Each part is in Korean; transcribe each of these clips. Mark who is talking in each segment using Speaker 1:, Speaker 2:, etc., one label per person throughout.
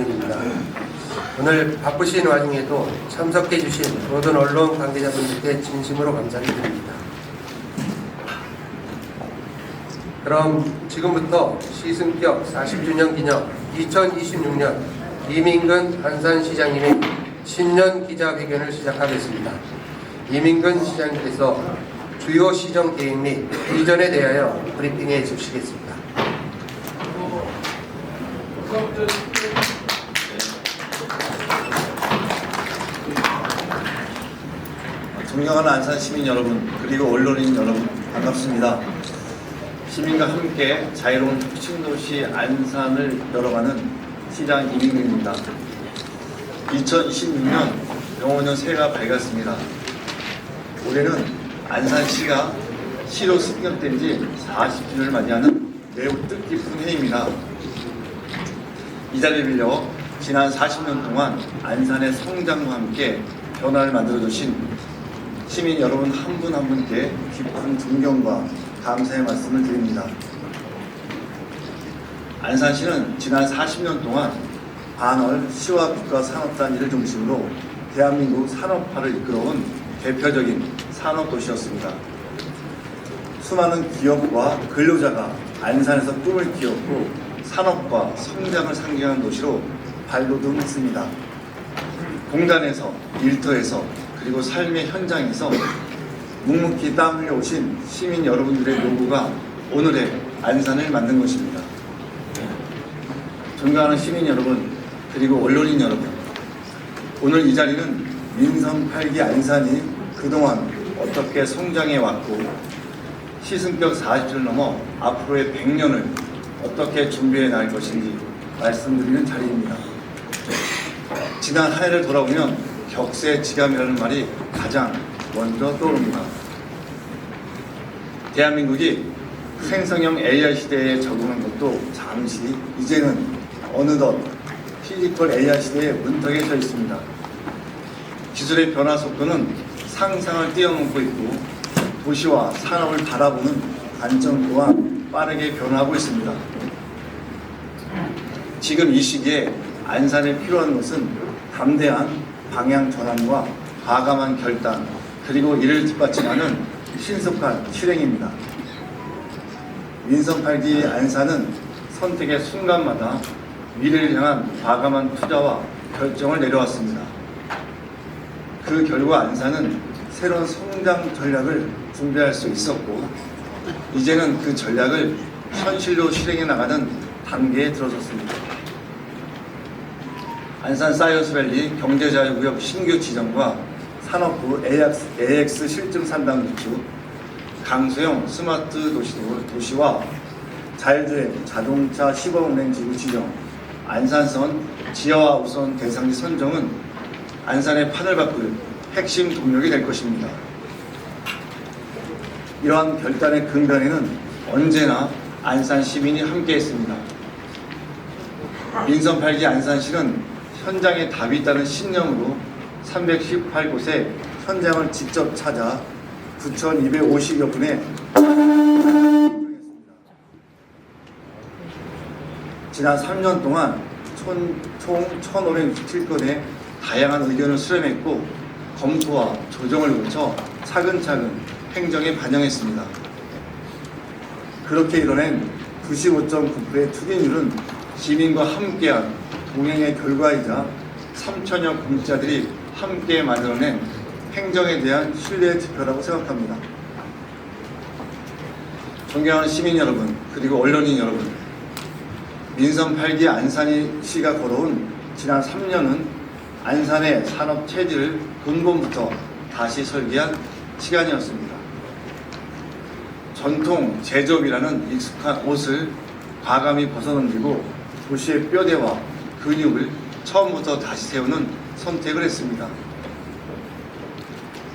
Speaker 1: 감사드립니다. 오늘 바쁘신 와중에도 참석해 주신 모든 언론 관계자분들께 진심으로 감사드립니다. 그럼 지금부터 시승격 40주년 기념 2026년 이민근 안산시장님의 신년 기자회견을 시작하겠습니다. 이민근 시장님께서 주요 시정 계획 및 비전에 대하여 브리핑해 주시겠습니다.
Speaker 2: 존경하는 안산 시민 여러분, 그리고 언론인 여러분, 반갑습니다. 시민과 함께 자유로운 혁신도시 안산을 열어가는 시장 이민근입니다. 2026년 병원년 새해가 밝았습니다. 올해는 안산시가 시로 승격된 지 40주년을 맞이하는 매우 뜻깊은 해입니다. 이 자리를 빌려 지난 40년 동안 안산의 성장과 함께 변화를 만들어주신 시민 여러분 한 분 한 분께 깊은 존경과 감사의 말씀을 드립니다. 안산시는 지난 40년 동안 반월 시와 국가 산업단지를 중심으로 대한민국 산업화를 이끌어온 대표적인 산업도시였습니다. 수많은 기업과 근로자가 안산에서 꿈을 키웠고 산업과 성장을 상징하는 도시로 발돋움했습니다. 공단에서, 일터에서, 그리고 삶의 현장에서 묵묵히 땀 흘려 오신 시민 여러분들의 노고가 오늘의 안산을 만든 것입니다. 존경하는 시민 여러분, 그리고 언론인 여러분, 오늘 이 자리는 민선 8기 안산이 그동안 어떻게 성장해 왔고 시승격 40주를 넘어 앞으로의 100년을 어떻게 준비해 나갈 것인지 말씀드리는 자리입니다. 지난 한 해를 돌아보면 격세지감이라는 말이 가장 먼저 떠오릅니다. 대한민국이 생성형 AI 시대에 적응한 것도 잠시, 이제는 어느덧 피지컬 AI 시대의 문턱에 서 있습니다. 기술의 변화 속도는 상상을 뛰어넘고 있고 도시와 산업을 바라보는 관점 또한 빠르게 변화하고 있습니다. 지금 이 시기에 안산에 필요한 것은 담대한 방향 전환과 과감한 결단, 그리고 이를 뒷받침하는 신속한 실행입니다. 민선 8기 안산은 선택의 순간마다 미래를 향한 과감한 투자와 결정을 내려왔습니다. 그 결과 안산은 새로운 성장 전략을 준비할 수 있었고 이제는 그 전략을 현실로 실행해 나가는 단계에 들어섰습니다. 안산 사이언스밸리 경제자유구역 신규 지정과 산업부 AX 실증 산당 구축, 강소형 스마트 도시와 자율주행 자동차 시범운행 지구 지정, 안산선 지하화 우선 대상지 선정은 안산의 판을 바꿀 핵심 동력이 될 것입니다. 이러한 결단의 근간에는 언제나 안산 시민이 함께했습니다. 민선 8기 안산시는 현장에 답이 있다는 신념으로 318곳의 현장을 직접 찾아 9,250여 분의 지난 3년 동안 총 1,567건의 다양한 의견을 수렴했고 검토와 조정을 거쳐 차근차근 행정에 반영했습니다. 그렇게 이뤄낸 95.9%의 투기율은 시민과 함께한 동행의 결과이자 3천여 공직자들이 함께 만들어낸 행정에 대한 신뢰의 지표라고 생각합니다. 존경하는 시민 여러분, 그리고 언론인 여러분, 민선 8기 안산시가 걸어온 지난 3년은 안산의 산업 체질을 근본부터 다시 설계한 시간이었습니다. 전통 제조업이라는 익숙한 옷을 과감히 벗어넘기고 도시의 뼈대와 근육을 처음부터 다시 세우는 선택을 했습니다.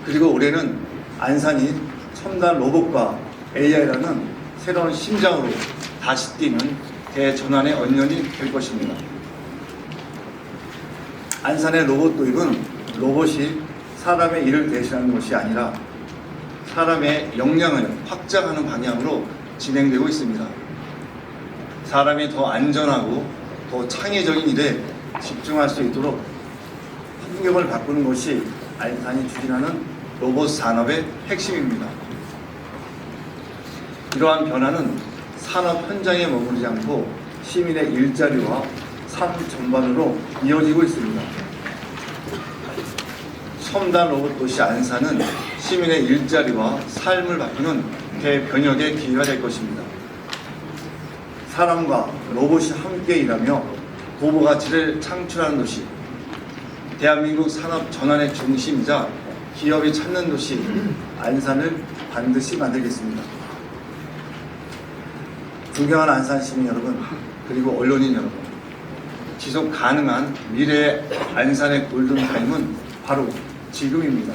Speaker 2: 그리고 올해는 안산이 첨단 로봇과 AI라는 새로운 심장으로 다시 뛰는 대전환의 언년이 될 것입니다. 안산의 로봇 도입은 로봇이 사람의 일을 대신하는 것이 아니라 사람의 역량을 확장하는 방향으로 진행되고 있습니다. 사람이 더 안전하고 더 창의적인 일에 집중할 수 있도록 환경을 바꾸는 것이 안산이 추진하는 로봇 산업의 핵심입니다. 이러한 변화는 산업 현장에 머무르지 않고 시민의 일자리와 삶 전반으로 이어지고 있습니다. 첨단 로봇 도시 안산은 시민의 일자리와 삶을 바꾸는 대변혁의 기회가 될 것입니다. 사람과 로봇이 함께 일하며 고부 가치를 창출하는 도시, 대한민국 산업 전환의 중심이자 기업이 찾는 도시 안산을 반드시 만들겠습니다. 존경하는 안산 시민 여러분, 그리고 언론인 여러분, 지속 가능한 미래의 안산의 골든타임은 바로 지금입니다.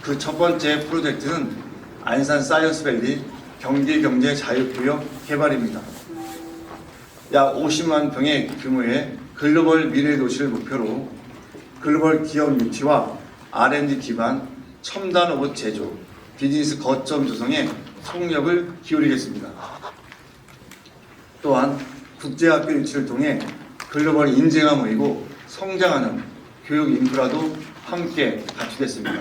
Speaker 2: 그 첫 번째 프로젝트는 안산 사이언스밸리 경기경제 자유구역 개발입니다. 약 50만 평의 규모의 글로벌 미래 도시를 목표로 글로벌 기업 유치와 R&D 기반 첨단 로봇 제조, 비즈니스 거점 조성에 총력을 기울이겠습니다. 또한 국제학교 유치를 통해 글로벌 인재가 모이고 성장하는 교육 인프라도 함께 갖추겠습니다.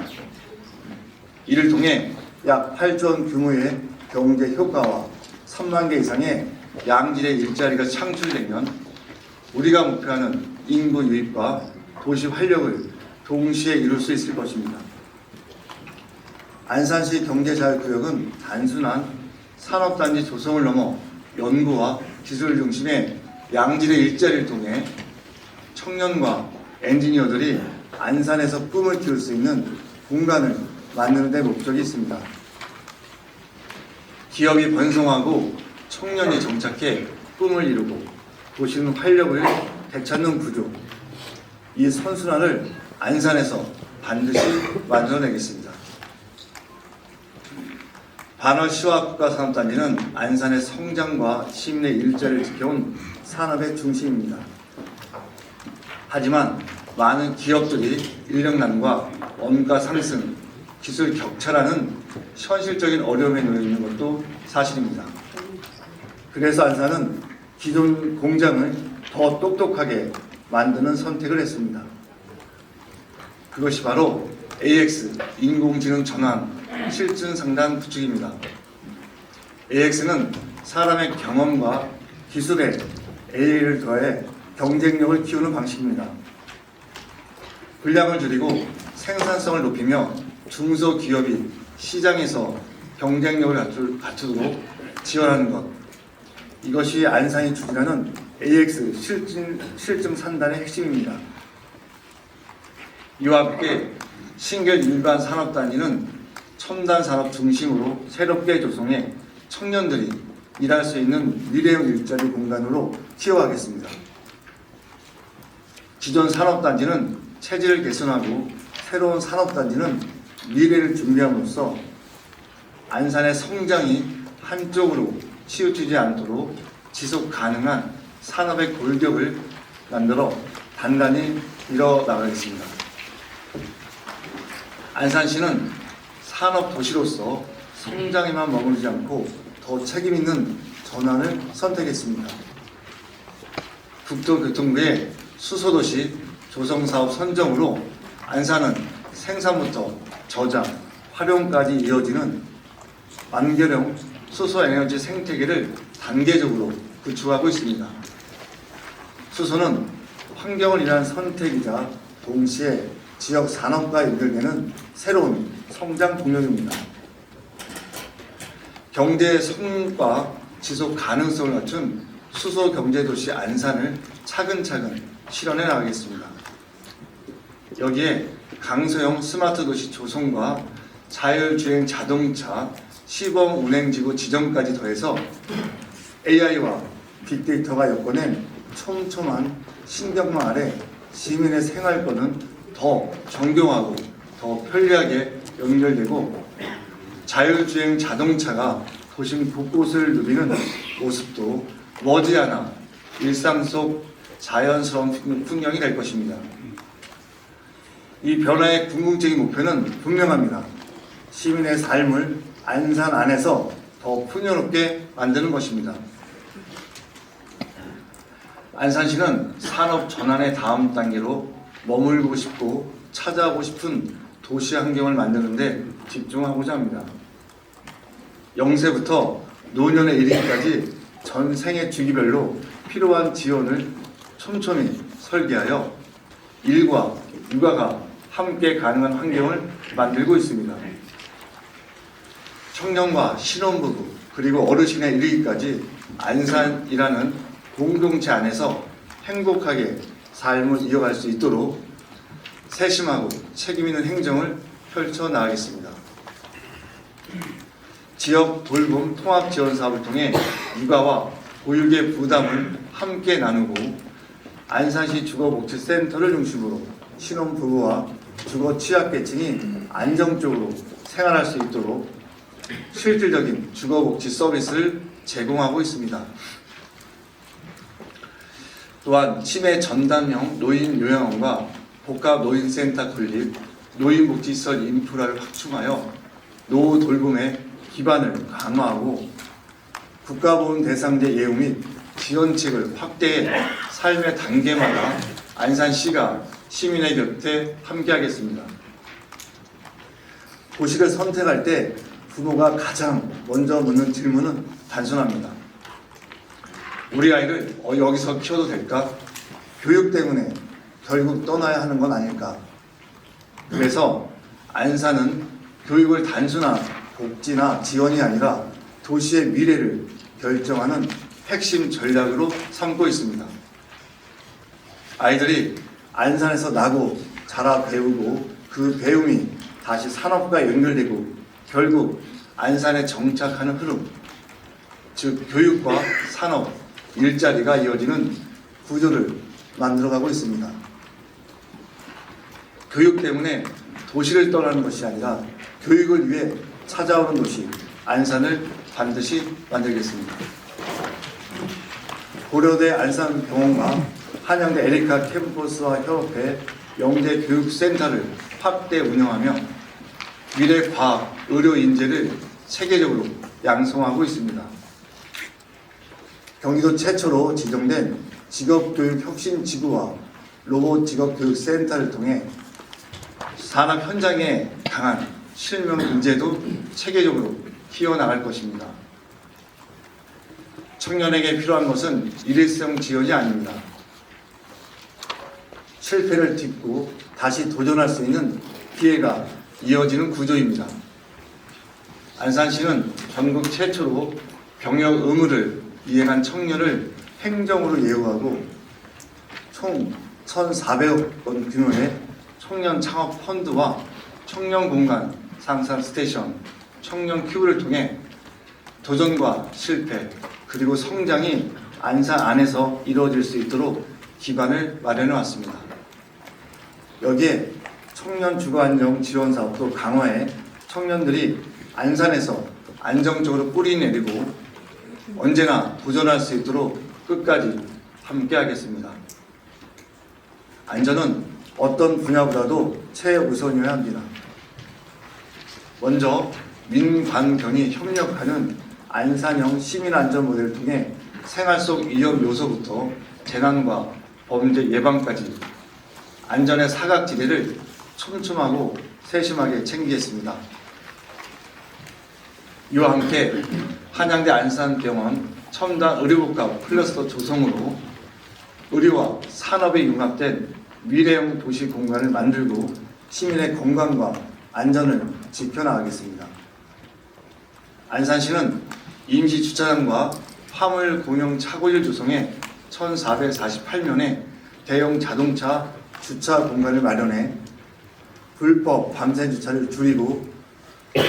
Speaker 2: 이를 통해 약 8조 원 규모의 경제 효과와 3만 개 이상의 양질의 일자리가 창출되면 우리가 목표하는 인구 유입과 도시 활력을 동시에 이룰 수 있을 것입니다. 안산시 경제자유구역은 단순한 산업단지 조성을 넘어 연구와 기술 중심의 양질의 일자리를 통해 청년과 엔지니어들이 안산에서 꿈을 키울 수 있는 공간을 만드는 데 목적이 있습니다. 기업이 번성하고 청년이 정착해 꿈을 이루고 도시는 활력을 되찾는 구조, 이 선순환을 안산에서 반드시 만들어내겠습니다. 반월 시화국가산업단지는 안산의 성장과 시민의 일자리를 지켜온 산업의 중심입니다. 하지만 많은 기업들이 인력난과 원가 상승, 기술 격차라는 현실적인 어려움에 놓여 있는 것도 사실입니다. 그래서 안산은 기존 공장을 더 똑똑하게 만드는 선택을 했습니다. 그것이 바로 AX, 인공지능 전환, 실증 상단 구축입니다. AX는 사람의 경험과 기술에 AI를 더해 경쟁력을 키우는 방식입니다. 분량을 줄이고 생산성을 높이며 중소기업이 시장에서 경쟁력을 갖추도록 지원하는 것, 이것이 안산이 추진하는 AX 실증 산단의 핵심입니다. 이와 함께 신결 일반 산업단지는 첨단 산업 중심으로 새롭게 조성해 청년들이 일할 수 있는 미래형 일자리 공간으로 키워가겠습니다. 기존 산업단지는 체질을 개선하고 새로운 산업단지는 미래를 준비함으로써 안산의 성장이 한쪽으로 치우치지 않도록 지속 가능한 산업의 골격을 만들어 단단히 이뤄나가겠습니다. 안산시는 산업도시로서 성장에만 머무르지 않고 더 책임있는 전환을 선택했습니다. 국토교통부의 수소도시 조성사업 선정으로 안산은 생산부터 저장, 활용까지 이어지는 완결형 수소에너지 생태계를 단계적으로 구축하고 있습니다. 수소는 환경을 위한 선택이자 동시에 지역 산업과 연결되는 새로운 성장 동력입니다. 경제의 성과 지속 가능성을 갖춘 수소 경제도시 안산을 차근차근 실현해 나가겠습니다. 여기에 강소형 스마트 도시 조성과 자율주행 자동차 시범 운행지구 지정까지 더해서 AI와 빅데이터가 엮어낸 촘촘한 신경망 아래 시민의 생활권은 더 정교하고 더 편리하게 연결되고 자율주행 자동차가 도심 곳곳을 누비는 모습도 머지않아 일상 속 자연스러운 풍경이 될 것입니다. 이 변화의 궁극적인 목표는 분명합니다. 시민의 삶을 안산 안에서 더 풍요롭게 만드는 것입니다. 안산시는 산업 전환의 다음 단계로 머물고 싶고 찾아오고 싶은 도시 환경을 만드는데 집중하고자 합니다. 0세부터 노년에 이르기까지 전 생애 주기별로 필요한 지원을 촘촘히 설계하여 일과 육아가 함께 가능한 환경을 만들고 있습니다. 청년과 신혼부부 그리고 어르신에 이르기까지 안산이라는 공동체 안에서 행복하게 삶을 이어갈 수 있도록 세심하고 책임있는 행정을 펼쳐나가겠습니다. 지역 돌봄 통합 지원 사업을 통해 육아와 보육의 부담을 함께 나누고 안산시 주거복지센터를 중심으로 신혼부부와 주거 취약계층이 안정적으로 생활할 수 있도록 실질적인 주거복지 서비스를 제공하고 있습니다. 또한 치매 전담형 노인 요양원과 복합 노인센터 건립, 노인복지시설 인프라를 확충하여 노후 돌봄의 기반을 강화하고 국가보훈 대상자 예우 및 지원책을 확대해 삶의 단계마다 안산시가 시민의 곁에 함께하겠습니다. 도시를 선택할 때 부모가 가장 먼저 묻는 질문은 단순합니다. 우리 아이를 여기서 키워도 될까? 교육 때문에 결국 떠나야 하는 건 아닐까? 그래서 안산은 교육을 단순한 복지나 지원이 아니라 도시의 미래를 결정하는 핵심 전략으로 삼고 있습니다. 아이들이 안산에서 나고 자라 배우고 그 배움이 다시 산업과 연결되고 결국 안산에 정착하는 흐름, 즉 교육과 산업, 일자리가 이어지는 구조를 만들어가고 있습니다. 교육 때문에 도시를 떠나는 것이 아니라 교육을 위해 찾아오는 도시, 안산을 반드시 만들겠습니다. 고려대 안산병원과 한양대 에리카 캠퍼스와 협업해 영재교육센터를 확대 운영하며 미래 과학, 의료 인재를 체계적으로 양성하고 있습니다. 경기도 최초로 지정된 직업교육혁신지구와 로봇직업교육센터를 통해 산업 현장에 강한 실명 인재도 체계적으로 키워나갈 것입니다. 청년에게 필요한 것은 일회성 지원이 아닙니다. 실패를 딛고 다시 도전할 수 있는 기회가 이어지는 구조입니다. 안산시는 전국 최초로 병역 의무를 이행한 청년을 행정으로 예우하고 총 1,400억 원 규모의 청년 창업 펀드와 청년 공간 상산 스테이션, 청년 큐브를 통해 도전과 실패 그리고 성장이 안산 안에서 이루어질 수 있도록 기반을 마련해 왔습니다. 여기에 청년 주거 안정 지원 사업도 강화해 청년들이 안산에서 안정적으로 뿌리 내리고 언제나 도전할 수 있도록 끝까지 함께하겠습니다. 안전은 어떤 분야보다도 최우선이어야 합니다. 먼저 민관경이 협력하는 안산형 시민안전 모델을 통해 생활 속 위험 요소부터 재난과 범죄 예방까지 안전의 사각지대를 촘촘하고 세심하게 챙기겠습니다. 이와 함께 한양대 안산병원 첨단 의료복합 클러스터 조성으로 의료와 산업이 융합된 미래형 도시 공간을 만들고 시민의 건강과 안전을 지켜나가겠습니다. 안산시는 임시주차장과 화물 공영 차고지를 조성해 1,448면의 대형 자동차 주차 공간을 마련해 불법 밤새 주차를 줄이고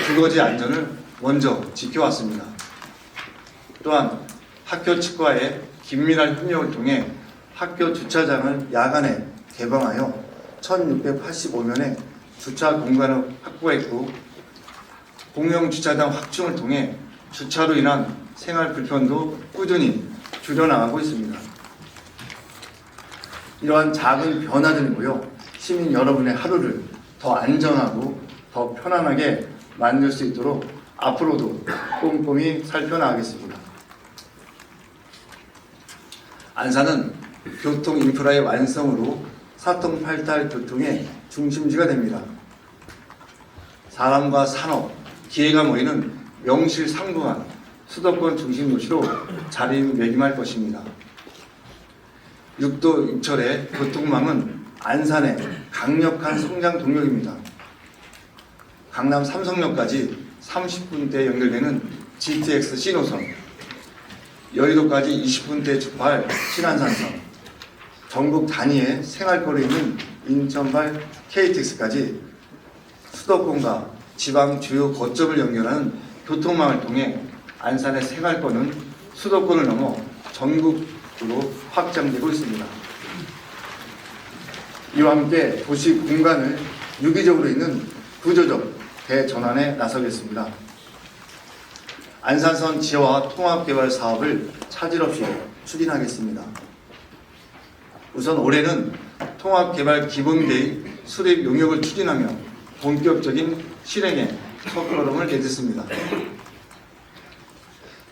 Speaker 2: 주거지 안전을 먼저 지켜왔습니다. 또한 학교 측과의 긴밀한 협력을 통해 학교 주차장을 야간에 개방하여 1,685면의 주차 공간을 확보했고 공영 주차장 확충을 통해 주차로 인한 생활 불편도 꾸준히 줄여나가고 있습니다. 이러한 작은 변화들이 모여 시민 여러분의 하루를 더 안전하고 더 편안하게 만들 수 있도록 앞으로도 꼼꼼히 살펴나가겠습니다. 안산은 교통 인프라의 완성으로 사통팔달 교통의 중심지가 됩니다. 사람과 산업, 기회가 모이는 명실상부한 수도권 중심 도시로 자리매김할 것입니다. 육도 육철의 교통망은 안산의 강력한 성장 동력입니다. 강남 삼성역까지 30분대 연결되는 GTX C노선, 여의도까지 20분대 주파할 신안산선, 전국 단위의 생활거리에 있는 인천발 KTX까지 수도권과 지방 주요 거점을 연결하는 교통망을 통해 안산의 생활권은 수도권을 넘어 전국으로 확장되고 있습니다. 이와 함께 도시 공간을 유기적으로 있는 구조적 대전환에 나서겠습니다. 안산선 지하 통합개발 사업을 차질 없이 추진하겠습니다. 우선 올해는 통합개발 기본계획 수립 용역을 추진하며 본격적인 실행에 첫걸음을 내딛습니다.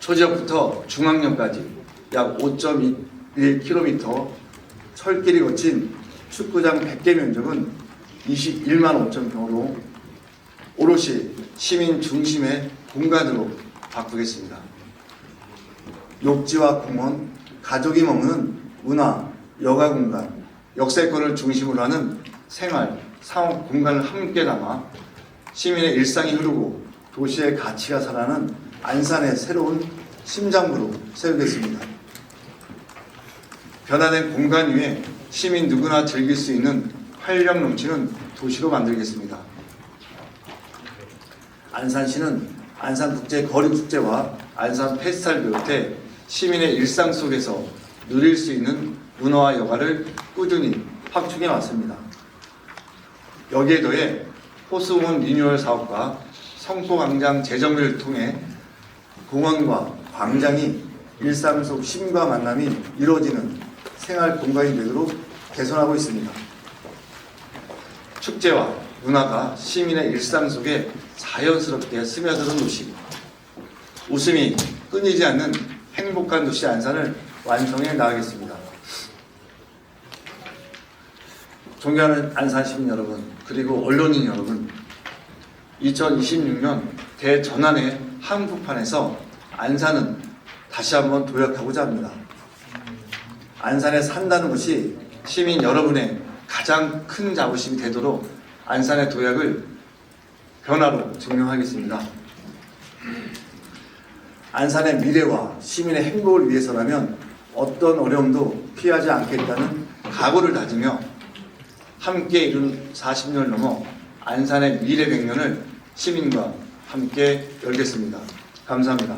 Speaker 2: 초지역부터 중앙역까지 약 5.1km 철길이 거친 축구장 100개 면적은 21만 5천 평으로 오롯이 시민 중심의 공간으로 바꾸겠습니다. 녹지와 공원, 가족이 머무는 문화, 여가 공간, 역세권을 중심으로 하는 생활, 상업 공간을 함께 담아 시민의 일상이 흐르고 도시의 가치가 살아나는 안산의 새로운 심장부로 세우겠습니다. 변화된 공간 위에 시민 누구나 즐길 수 있는 활력 넘치는 도시로 만들겠습니다. 안산시는 안산국제거리축제와 안산 페스티벌을 비롯해 시민의 일상 속에서 누릴 수 있는 문화와 여가를 꾸준히 확충해 왔습니다. 여기에 더해 호수공원 리뉴얼 사업과 성포광장 재정비를 통해 공원과 광장이 일상 속 시민과 만남이 이루어지는 생활 공간이 되도록 개선하고 있습니다. 축제와 문화가 시민의 일상 속에 자연스럽게 스며드는 도시, 웃음이 끊이지 않는 행복한 도시 안산을 완성해 나가겠습니다. 존경하는 안산 시민 여러분, 그리고 언론인 여러분, 2026년 대전환의 한복판에서 안산은 다시 한번 도약하고자 합니다. 안산에 산다는 것이 시민 여러분의 가장 큰 자부심이 되도록 안산의 도약을 변화로 증명하겠습니다. 안산의 미래와 시민의 행복을 위해서라면 어떤 어려움도 피하지 않겠다는 각오를 다지며 함께 이룬 40년을 넘어 안산의 미래 100년을 시민과 함께 열겠습니다. 감사합니다.